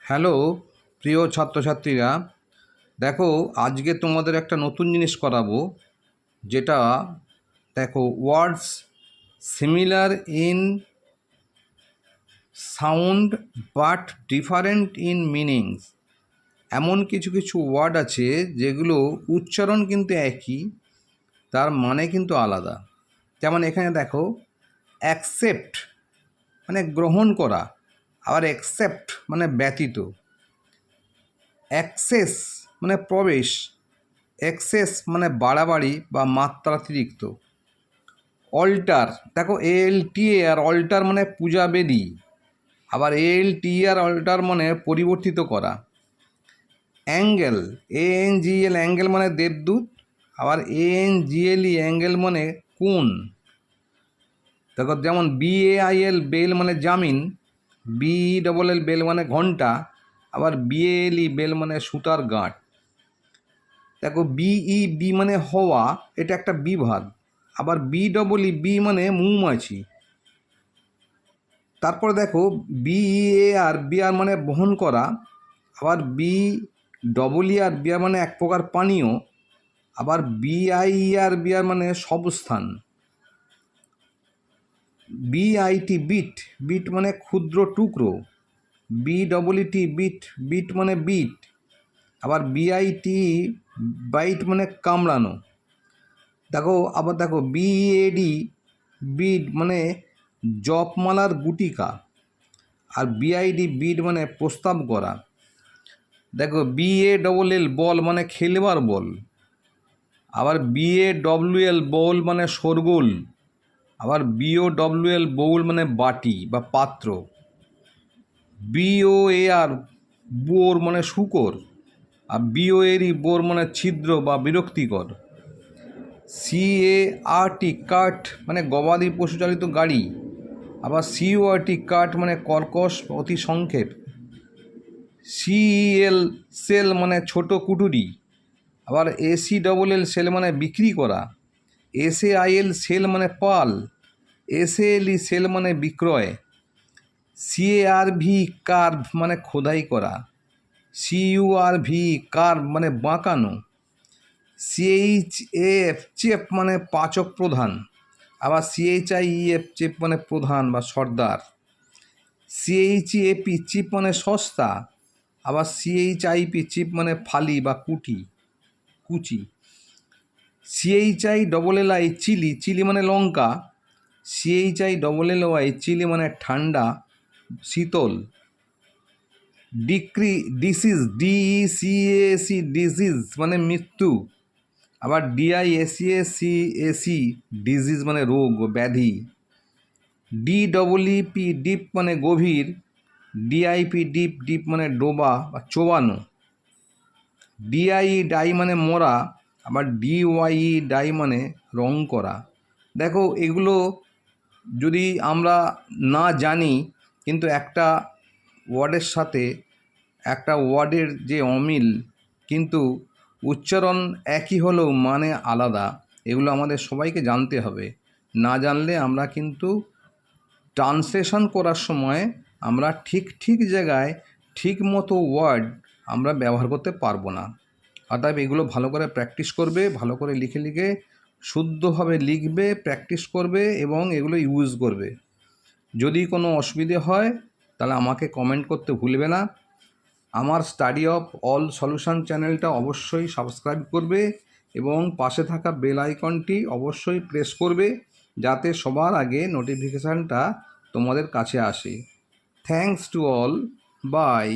Hello প্রিয় ছাত্রছাত্রীরা, দেখো আজকে তোমাদের একটা নতুন জিনিস করাবো, যেটা দেখো words similar in sound but different in meanings. এমন কিছু কিছু ওয়ার্ড আছে যেগুলো উচ্চারণ কিন্তু একই, তার মানে কিন্তু আলাদা। যেমন এখানে দেখো অ্যাকসেপ্ট মানে গ্রহণ করা, আবার অ্যাকসেপ্ট মানে ব্যতীত। অ্যাক্সেস মানে প্রবেশ, এক্সেস মানে বাড়াবাড়ি বা মাত্রাতিরিক্ত। অল্টার, দেখো ALTA আর অল্টার মানে পূজা বেদি, আবার ALT আর অল্টার মানে পরিবর্তিত করা। অ্যাঙ্গেল, ANGL অ্যাঙ্গেল মানে দেবদূত, আবার ANGLE অ্যাঙ্গেল মানে কোণ। দেখো যেমন BAIL বেল মানে জামিন, BELL বেল মানে ঘন্টা, আবার BALE বেল মানে সুতার গাঁট। দেখো BEB মানে হওয়া, এটা একটা বিভাগ, আবার BEE মানে মৌমাছি। তারপরে দেখো BEAR মানে বহন করা, আবার BEER মানে এক প্রকার পানীয়, আবার BIER মানে সবস্থান। BIT বিট মানে ক্ষুদ্র টুকরো, BEET বিট মানে বিট, আবার বাইট মানে কামড়ানো। দেখো BEAD বিড মানে জপমালার গুটিকা, আর বিড মানে প্রস্তাব করা। দেখো BALL বল মানে খেলবার বল, আবার BAWL বল মানে শোরগোল, আবার BOWL বউল মানে বাটি বা পাত্র। BOAR বোর মানে শূকর, আর BORE বোর মানে ছিদ্র বা বিরক্তিকর। CART কাঠ মানে গবাদি পশুচালিত গাড়ি, আবার CORT কাঠ মানে কর্কশ অতি সংক্ষেপ। CEL সেল মানে ছোট কুটুরি, আবার ACLL সেল মানে বিক্রি করা। SAIL সেল মানে পাল, SALE সেল মানে বিক্রয়। CARV কার্ভ মানে খোদাই করা, CURV কার্ভ মানে বাঁকানো। CHAF মানে পাচক প্রধান, আবার CHIEF চেপ মানে প্রধান বা সর্দার। CHEAP চিপ মানে সস্তা, আবার CHIP চিপ মানে ফালি বা কুচি। CHILLI চিলি মানে লঙ্কা, CHILLY চিলি মানে ঠান্ডা শীতল। ডিসিজ ডিজিজ মানে মৃত্যু, আবার DISEAC ডিজিজ মানে রোগ ব্যাধি। DEEP ডিপ মানে গভীর, DIP ডিপ মানে ডোবা বা চোবানো। ডাই মানে মরা, আবার ডাই মানে রং করা। দেখো এগুলো যদি আমরা না জানি, কিন্তু একটা ওয়ার্ডের সাথে একটা ওয়ার্ডের যে অমিল, কিন্তু উচ্চারণ একই হলেও মানে আলাদা, এগুলো আমাদের সবাইকে জানতে হবে। না জানলে আমরা কিন্তু ট্রান্সলেশন করার সময় আমরা ঠিক জায়গায় ঠিক মতো ওয়ার্ড আমরা ব্যবহার করতে পারবো না। অতএব এগুলো ভালো করে প্র্যাকটিস করবে, ভালো করে লিখে শুদ্ধভাবে লিখবে, প্র্যাকটিস করবে এবং এগুলো ইউজ করবে। যদি কোনো অসুবিধে হয় তাহলে আমাকে কমেন্ট করতে ভুলবে না। আমার স্টাডি অফ অল সলিউশন চ্যানেলটা অবশ্যই সাবস্ক্রাইব করবে এবং পাশে থাকা বেল আইকনটি অবশ্যই প্রেস করবে, যাতে সবার আগে নোটিফিকেশানটা তোমাদের কাছে আসে। Thanks to all, by.